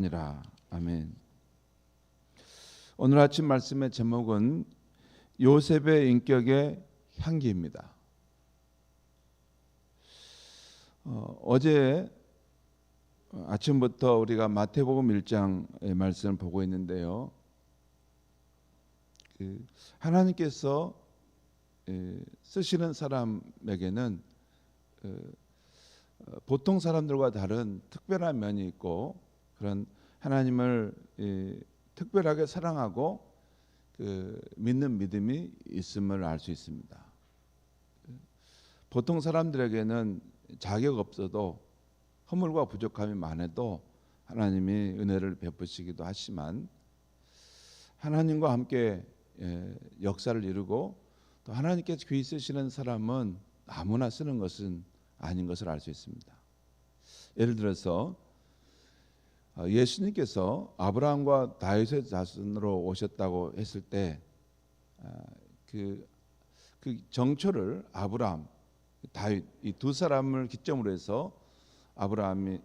아니라. 아멘. 오늘 아침 말씀의 제목은 요셉의 인격의 향기입니다. 어제 아침부터 우리가 마태복음 1장의 말씀을 보고 있는데요. 하나님께서 쓰시는 사람에게는 보통 사람들과 다른 특별한 면이 있고, 그런 하나님을 특별하게 사랑하고 믿는 믿음이 있음을 알 수 있습니다. 보통 사람들에게는 자격 없어도 허물과 부족함이 많아도 하나님이 은혜를 베푸시기도 하지만, 하나님과 함께 역사를 이루고 또 하나님께서 귀히 쓰시는 사람은 아무나 쓰는 것은 아닌 것을 알 수 있습니다. 예를 들어서 예수님께서 아브라함과 다윗의 자손으로 오셨다고 했을 때 그 정초를 아브라함, 다윗 이 두 사람을 기점으로 해서 아브라함이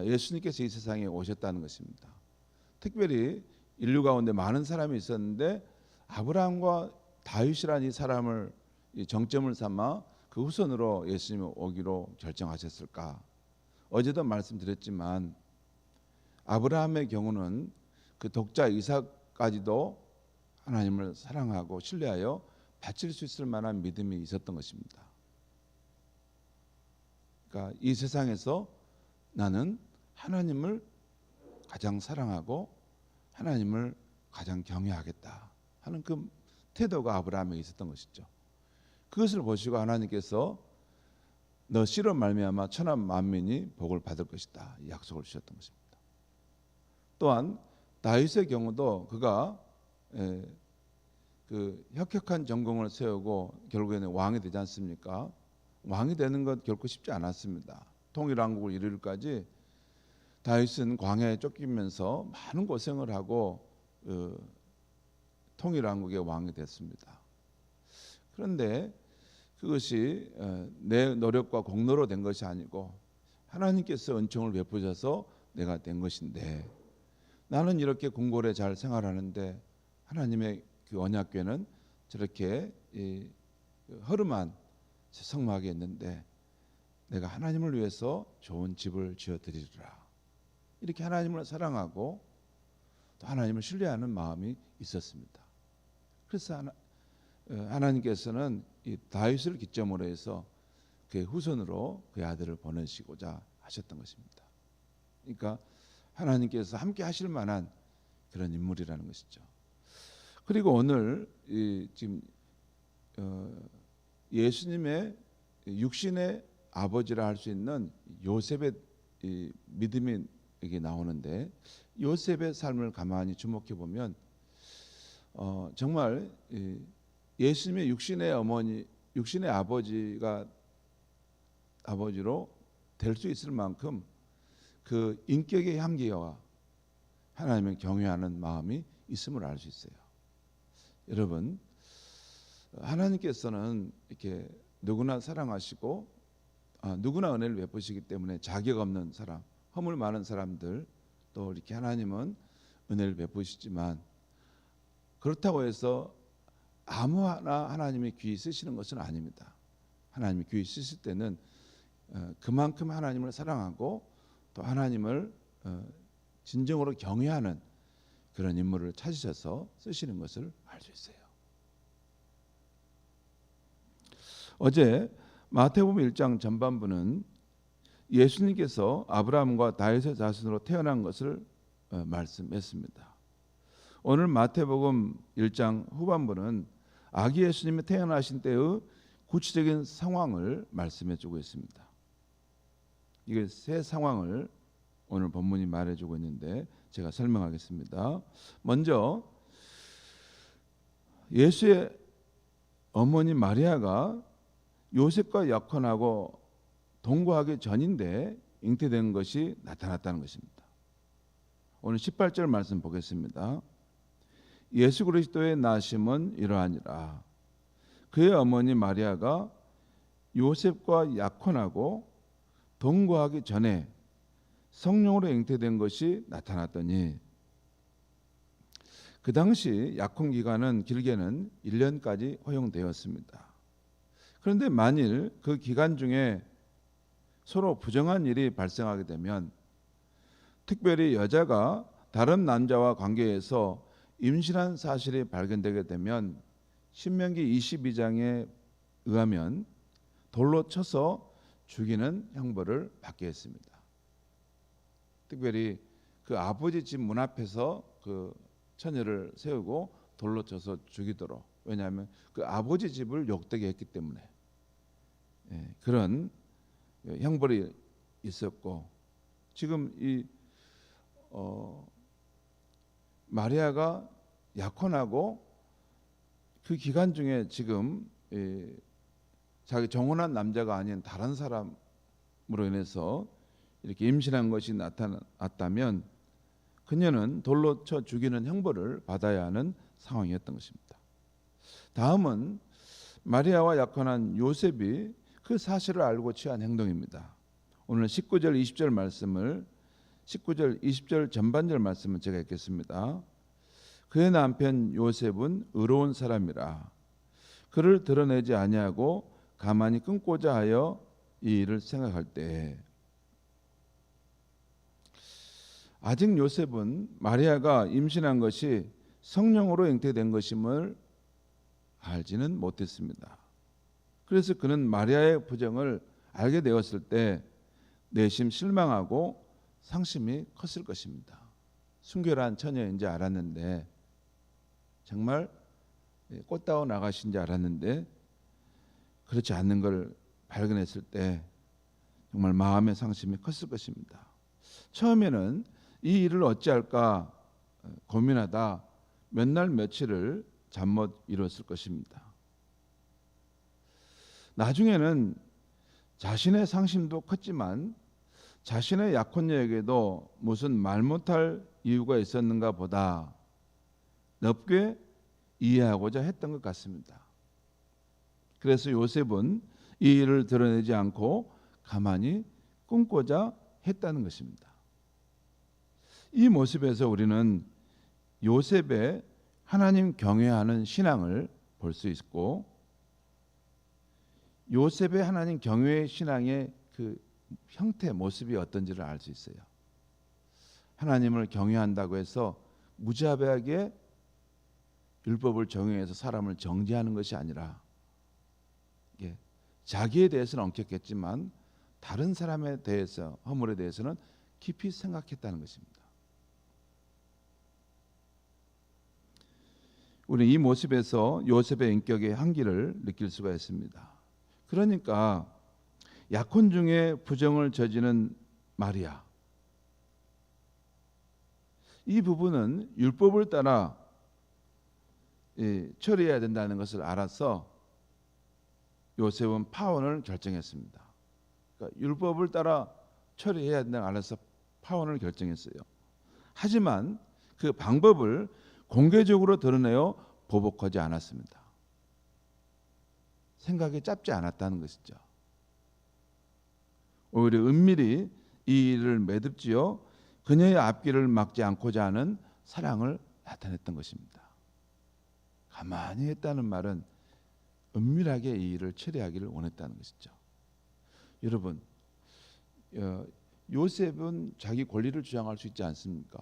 예수님께서 이 세상에 오셨다는 것입니다. 특별히 인류 가운데 많은 사람이 있었는데 아브라함과 다윗이라는 이 사람을 정점을 삼아 그 후손으로 예수님이 오기로 결정하셨을까? 어제도 말씀드렸지만 아브라함의 경우는 그 독자 이삭까지도 하나님을 사랑하고 신뢰하여 바칠 수 있을 만한 믿음이 있었던 것입니다. 그러니까 이 세상에서 나는 하나님을 가장 사랑하고 하나님을 가장 경외하겠다 하는 그 태도가 아브라함에게 있었던 것이죠. 그것을 보시고 하나님께서 너 씨로 말미암아 천하 만민이 복을 받을 것이다 이 약속을 주셨던 것입니다. 또한 다윗의 경우도 그가 그 혁혁한 전공을 세우고 결국에는 왕이 되지 않습니까? 왕이 되는 것 결코 쉽지 않았습니다. 통일왕국을 이루기까지 다윗은 광야에 쫓기면서 많은 고생을 하고 통일왕국의 왕이 됐습니다. 그런데 그것이 내 노력과 공로로 된 것이 아니고 하나님께서 은총을 베푸셔서 내가 된 것인데, 나는 이렇게 궁궐에 잘 생활하는데 하나님의 그 언약궤는 저렇게 허름한 성막에 있는데 내가 하나님을 위해서 좋은 집을 지어드리리라, 이렇게 하나님을 사랑하고 또 하나님을 신뢰하는 마음이 있었습니다. 그래서 하나님께서는 이 다윗을 기점으로 해서 그의 후손으로 그의 아들을 보내시고자 하셨던 것입니다. 그러니까 하나님께서 함께 하실 만한 그런 인물이라는 것이죠. 그리고 오늘 지금 예수님의 육신의 아버지라 할 수 있는 요셉의 믿음이 여기 나오는데, 요셉의 삶을 가만히 주목해 보면 정말 예수님의 육신의 어머니, 육신의 아버지로 될 수 있을 만큼 그 인격의 향기와 하나님을 경외하는 마음이 있음을 알 수 있어요. 여러분, 하나님께서는 이렇게 누구나 사랑하시고 누구나 은혜를 베푸시기 때문에 자격 없는 사람, 허물 많은 사람들, 또 이렇게 하나님은 은혜를 베푸시지만 그렇다고 해서 아무나 하나님의 귀히 쓰시는 것은 아닙니다. 하나님이 귀히 쓰실 때는 그만큼 하나님을 사랑하고 또 하나님을 진정으로 경외하는 그런 인물을 찾으셔서 쓰시는 것을 알 수 있어요. 어제 마태복음 1장 전반부는 예수님께서 아브라함과 다윗의 자손으로 태어난 것을 말씀했습니다. 오늘 마태복음 1장 후반부는 아기 예수님이 태어나신 때의 구체적인 상황을 말씀해주고 있습니다. 이게 세 상황을 오늘 본문이 말해주고 있는데 제가 설명하겠습니다. 먼저 예수의 어머니 마리아가 요셉과 약혼하고 동거하기 전인데 잉태된 것이 나타났다는 것입니다. 오늘 18절 말씀 보겠습니다. 예수 그리스도의 나심은 이러하니라. 그의 어머니 마리아가 요셉과 약혼하고 동거하기 전에 성령으로 잉태된 것이 나타났더니 그 당시 약혼 기간은 길게는 1년까지 허용되었습니다. 그런데 만일 그 기간 중에 서로 부정한 일이 발생하게 되면, 특별히 여자가 다른 남자와 관계에서 임신한 사실이 발견되게 되면 신명기 22장에 의하면 돌로 쳐서 죽이는 형벌을 받게 했습니다. 특별히 그 아버지 집 문 앞에서 그 처녀를 세우고 돌로 쳐서 죽이도록. 왜냐하면 그 아버지 집을 욕되게 했기 때문에 그런 형벌이 있었고, 지금 이 마리아가 약혼하고 그 기간 중에 지금 자기 정혼한 남자가 아닌 다른 사람으로 인해서 이렇게 임신한 것이 나타났다면 그녀는 돌로 쳐 죽이는 형벌을 받아야 하는 상황이었던 것입니다. 다음은 마리아와 약혼한 요셉이 그 사실을 알고 취한 행동입니다. 오늘 19절 20절 말씀을 19절 20절 전반절 말씀을 제가 읽겠습니다. 그의 남편 요셉은 의로운 사람이라 그를 드러내지 아니하고 가만히 끊고자 하여 이 일을 생각할 때, 아직 요셉은 마리아가 임신한 것이 성령으로 잉태된 것임을 알지는 못했습니다. 그래서 그는 마리아의 부정을 알게 되었을 때 내심 실망하고 상심이 컸을 것입니다. 순결한 처녀인지 알았는데, 정말 꽃다워 나가신 줄 알았는데 그렇지 않는 걸 발견했을 때 정말 마음의 상심이 컸을 것입니다. 처음에는 이 일을 어찌할까 고민하다 몇 날 며칠을 잠 못 이뤘을 것입니다. 나중에는 자신의 상심도 컸지만 자신의 약혼녀에게도 무슨 말 못할 이유가 있었는가 보다 넓게 이해하고자 했던 것 같습니다. 그래서 요셉은 이 일을 드러내지 않고 가만히 끊고자 했다는 것입니다. 이 모습에서 우리는 요셉의 하나님 경외하는 신앙을 볼 수 있고, 요셉의 하나님 경외의 신앙의 그 형태, 모습이 어떤지를 알 수 있어요. 하나님을 경외한다고 해서 무자비하게 율법을 적용해서 사람을 정죄하는 것이 아니라, 자기에 대해서는 엄격했지만 다른 사람에 대해서, 허물에 대해서는 깊이 생각했다는 것입니다. 우리 이 모습에서 요셉의 인격의 한계를 느낄 수가 있습니다. 그러니까 약혼 중에 부정을 저지른 마리아, 이 부분은 율법을 따라 처리해야 된다는 것을 알아서 요셉은 파혼을 결정했습니다. 그러니까 율법을 따라 처리해야 된다는 걸 알아서 파혼을 결정했어요. 하지만 그 방법을 공개적으로 드러내어 보복하지 않았습니다. 생각이 짧지 않았다는 것이죠. 오히려 은밀히 이 일을 매듭지어 그녀의 앞길을 막지 않고자 하는 사랑을 나타냈던 것입니다. 가만히 했다는 말은 은밀하게 이 일을 처리하기를 원했다는 것이죠. 여러분, 요셉은 자기 권리를 주장할 수 있지 않습니까?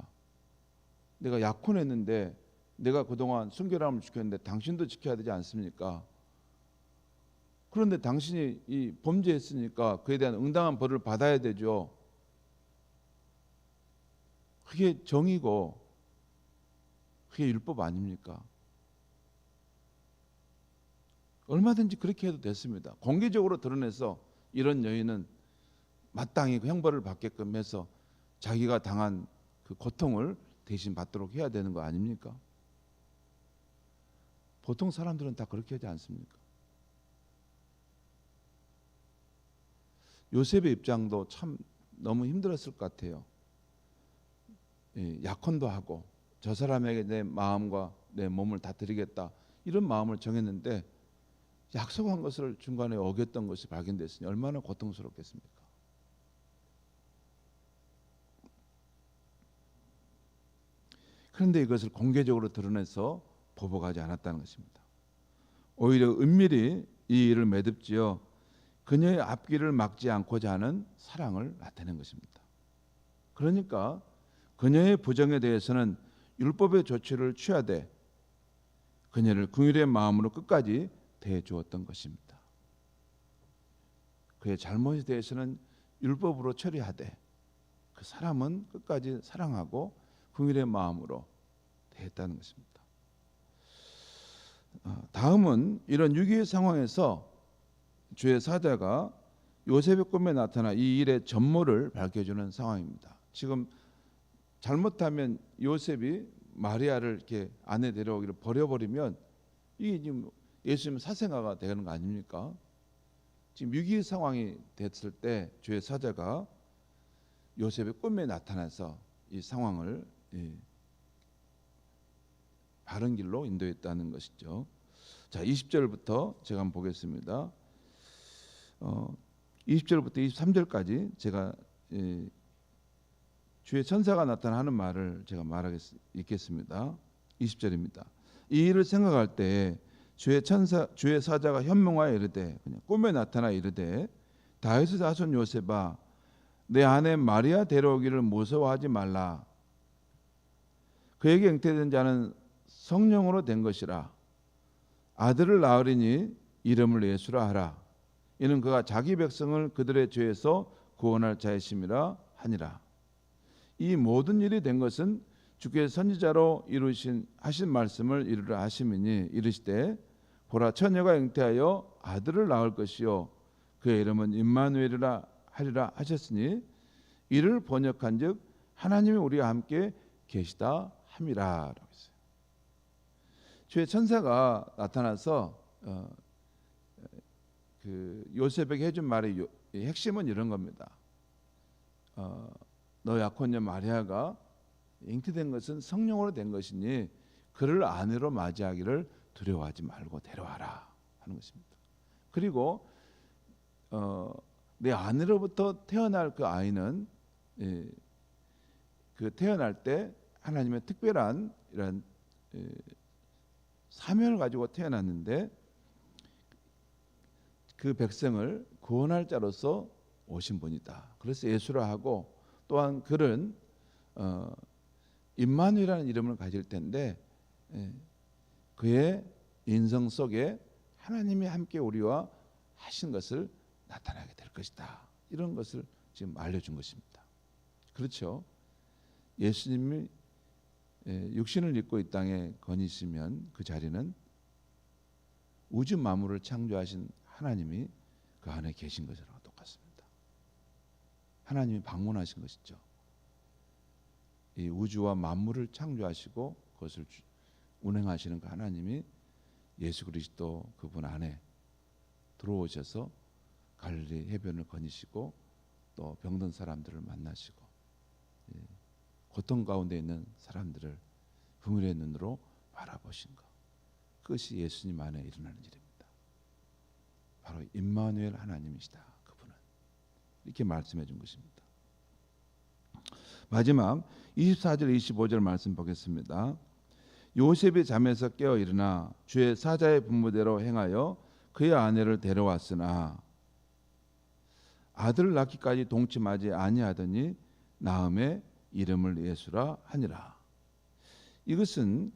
내가 약혼했는데, 내가 그동안 순결함을 지켰는데 당신도 지켜야 되지 않습니까? 그런데 당신이 이 범죄했으니까 그에 대한 응당한 벌을 받아야 되죠. 그게 정의고 그게 율법 아닙니까? 얼마든지 그렇게 해도 됐습니다. 공개적으로 드러내서 이런 여인은 마땅히 그 형벌을 받게끔 해서 자기가 당한 그 고통을 대신 받도록 해야 되는 거 아닙니까? 보통 사람들은 다 그렇게 하지 않습니까? 요셉의 입장도 참 너무 힘들었을 것 같아요. 약혼도 하고 저 사람에게 내 마음과 내 몸을 다 드리겠다, 이런 마음을 정했는데 약속한 것을 중간에 어겼던 것이 발견됐으니 얼마나 고통스럽겠습니까? 그런데 이것을 공개적으로 드러내서 보복하지 않았다는 것입니다. 오히려 은밀히 이 일을 매듭지어 그녀의 앞길을 막지 않고자 하는 사랑을 나타낸 것입니다. 그러니까 그녀의 부정에 대해서는 율법의 조치를 취하되 그녀를 긍휼의 마음으로 끝까지 대해주었던 것입니다. 그의 잘못에 대해서는 율법으로 처리하되 그 사람은 끝까지 사랑하고 긍휼의 마음으로 대했다는 것입니다. 다음은 이런 위기의 상황에서 주의 사자가 요셉의 꿈에 나타나 이 일의 전모를 밝혀주는 상황입니다. 지금 잘못하면 요셉이 마리아를 이렇게 아내 데려오기를 버려버리면 이게 지금 예수님 사생아가 되는 거 아닙니까? 지금 위기 상황이 됐을 때 주의 사자가 요셉의 꿈에 나타나서 이 상황을 바른 길로 인도했다는 것이죠. 자, 20절부터 제가 한번 보겠습니다. 20절부터 23절까지 제가 주의 천사가 나타나는 말을 제가 읽겠습니다. 20절입니다. 이 일을 생각할 때 주의 사자가 현몽하여 이르되, 그냥 꿈에 나타나 이르되, 다윗의 자손 요셉아, 내 아내 마리아 데려오기를 무서워하지 말라. 그에게 잉태된 자는 성령으로 된 것이라. 아들을 낳으리니 이름을 예수라 하라. 이는 그가 자기 백성을 그들의 죄에서 구원할 자이심이라 하니라. 이 모든 일이 된 것은 주께서 선지자로 하신 말씀을 이루려 하심이니, 이르시되 보라, 처녀가 잉태하여 아들을 낳을 것이요 그의 이름은 임마누엘이라 하리라 하셨으니, 이를 번역한즉 하나님이 우리와 함께 계시다 함이라라고 했어요. 주의 천사가 나타나서 그 요셉에게 해준 말의 핵심은 이런 겁니다. 너 약혼녀 마리아가 잉태된 것은 성령으로 된 것이니 그를 아내로 맞이하기를 두려워하지 말고 데려와라 하는 것입니다. 그리고 내 아내로부터 태어날 그 아이는 그 태어날 때 하나님의 특별한 이런 사명을 가지고 태어났는데, 그 백성을 구원할 자로서 오신 분이다. 그래서 예수라 하고, 또한 그는 임마누엘이라는 이름을 가질 텐데, 그의 인성 속에 하나님이 함께 우리와 하신 것을 나타나게 될 것이다. 이런 것을 지금 알려준 것입니다. 그렇죠? 예수님이 육신을 입고 이 땅에 거니시면 그 자리는 우주 만물을 창조하신 하나님이 그 안에 계신 것이랑 똑같습니다. 하나님이 방문하신 것이죠. 이 우주와 만물을 창조하시고 그것을 운행하시는 그 하나님이 예수 그리스도 그분 안에 들어오셔서 갈릴리 해변을 거니시고 또 병든 사람들을 만나시고 고통 가운데 있는 사람들을 긍휼의 눈으로 바라보신 것, 그것이 예수님 안에 일어나는 일입니다. 바로 임마누엘 하나님이시다. 그분은 이렇게 말씀해 준 것입니다. 마지막 24절 25절 말씀 보겠습니다. 요셉이 잠에서 깨어 일어나 주의 사자의 분부대로 행하여 그의 아내를 데려왔으나 아들을 낳기까지 동침하지 아니하더니 낳음에 이름을 예수라 하니라. 이것은,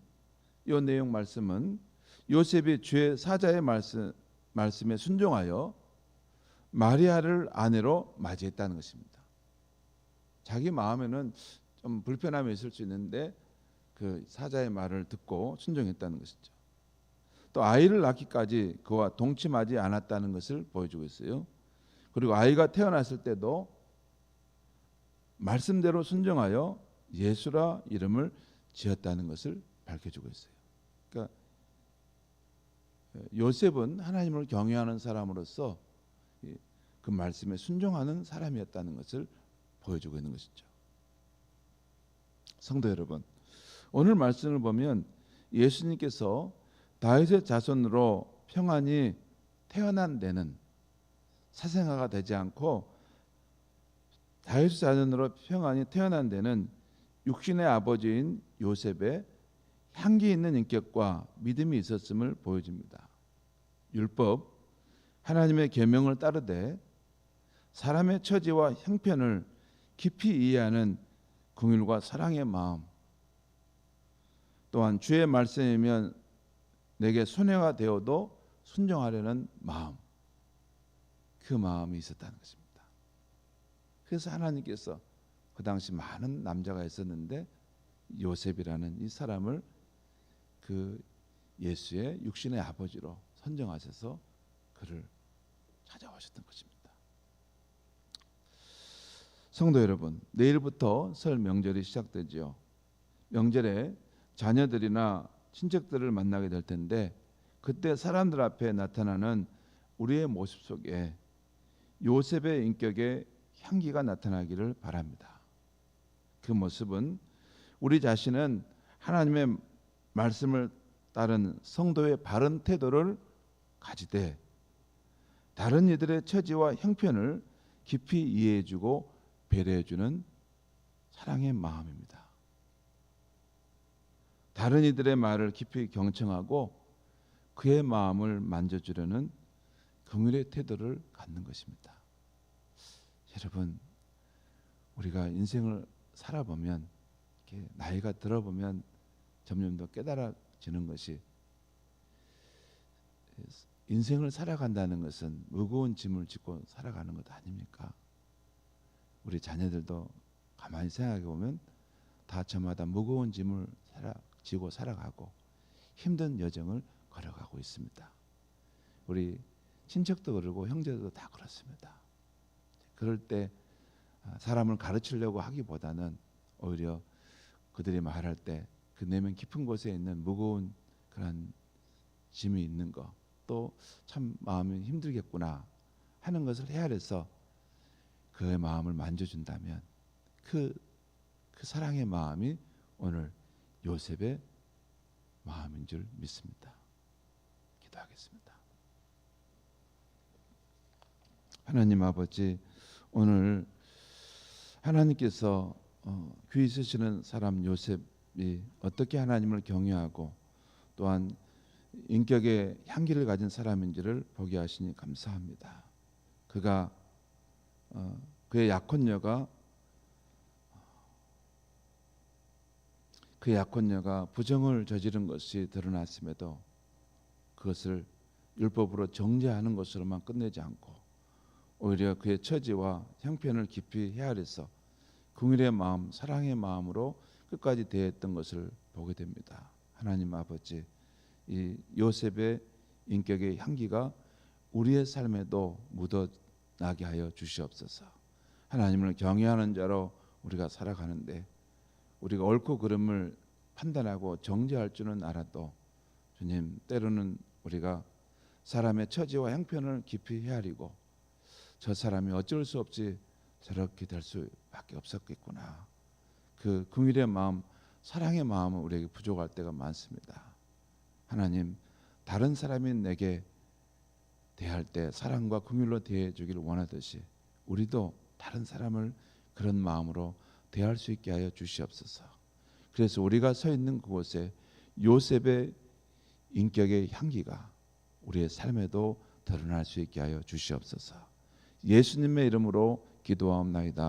이 내용 말씀은 요셉이 주의 사자의 말씀에 순종하여 마리아를 아내로 맞이했다는 것입니다. 자기 마음에는 좀 불편함이 있을 수 있는데 그 사자의 말을 듣고 순종했다는 것이죠. 또 아이를 낳기까지 그와 동침하지 않았다는 것을 보여주고 있어요. 그리고 아이가 태어났을 때도 말씀대로 순종하여 예수라 이름을 지었다는 것을 밝혀주고 있어요. 그러니까 요셉은 하나님을 경외하는 사람으로서 그 말씀에 순종하는 사람이었다는 것을 보여주고 있는 것이죠. 성도 여러분, 오늘 말씀을 보면 예수님께서 다윗의 자손으로 평안히 태어난 데는 사생아가 되지 않고 다윗의 자손으로 평안히 태어난 데는 육신의 아버지인 요셉의 향기 있는 인격과 믿음이 있었음을 보여줍니다. 율법, 하나님의 계명을 따르되 사람의 처지와 형편을 깊이 이해하는 긍휼과 사랑의 마음, 또한 주의 말씀이면 내게 손해가 되어도 순종하려는 마음, 그 마음이 있었다는 것입니다. 그래서 하나님께서 그 당시 많은 남자가 있었는데 요셉이라는 이 사람을 그 예수의 육신의 아버지로 선정하셔서 그를 찾아오셨던 것입니다. 성도 여러분, 내일부터 설 명절이 시작되지요. 명절에 자녀들이나 친척들을 만나게 될 텐데 그때 사람들 앞에 나타나는 우리의 모습 속에 요셉의 인격의 향기가 나타나기를 바랍니다. 그 모습은 우리 자신은 하나님의 말씀을 따른 성도의 바른 태도를 가지되 다른 이들의 처지와 형편을 깊이 이해해주고 배려해주는 사랑의 마음입니다. 다른 이들의 말을 깊이 경청하고 그의 마음을 만져주려는 긍휼의 태도를 갖는 것입니다. 여러분, 우리가 인생을 살아보면 이렇게 나이가 들어보면 점점 더 깨달아지는 것이 인생을 살아간다는 것은 무거운 짐을 짓고 살아가는 것 아닙니까? 우리 자녀들도 가만히 생각해 보면 다 저마다 무거운 짐을 지고 살아가고 힘든 여정을 걸어가고 있습니다. 우리 친척도 그러고 형제도 다 그렇습니다. 그럴 때 사람을 가르치려고 하기보다는 오히려 그들이 말할 때 그 내면 깊은 곳에 있는 무거운 그런 짐이 있는 거, 또 참 마음이 힘들겠구나 하는 것을 헤아려서 그의 마음을 만져준다면 그 사랑의 마음이 오늘 요셉의 마음인 줄 믿습니다. 기도하겠습니다. 하나님 아버지, 오늘 하나님께서 귀히 쓰시는 사람 요셉이 어떻게 하나님을 경외하고 또한 인격의 향기를 가진 사람인지를 보게 하시니 감사합니다. 그가 그의 약혼녀가 부정을 저지른 것이 드러났음에도 그것을 율법으로 정죄하는 것으로만 끝내지 않고 오히려 그의 처지와 형편을 깊이 헤아려서 긍휼의 마음, 사랑의 마음으로 끝까지 대했던 것을 보게 됩니다. 하나님 아버지, 이 요셉의 인격의 향기가 우리의 삶에도 묻어나게 하여 주시옵소서. 하나님을 경외하는 자로 우리가 살아가는데 우리가 옳고 그름을 판단하고 정죄할 줄은 알아도 주님, 때로는 우리가 사람의 처지와 형편을 깊이 헤아리고 저 사람이 어쩔 수 없이 저렇게 될 수밖에 없었겠구나, 그 긍휼의 마음, 사랑의 마음은 우리에게 부족할 때가 많습니다. 하나님, 다른 사람이 내게 대할 때 사랑과 긍휼로 대해 주기를 원하듯이 우리도 다른 사람을 그런 마음으로 대할 수 있게 하여 주시옵소서. 그래서 우리가 서 있는 그곳에 요셉의 인격의 향기가 우리의 삶에도 드러날 수 있게 하여 주시옵소서. 예수님의 이름으로 기도하옵나이다.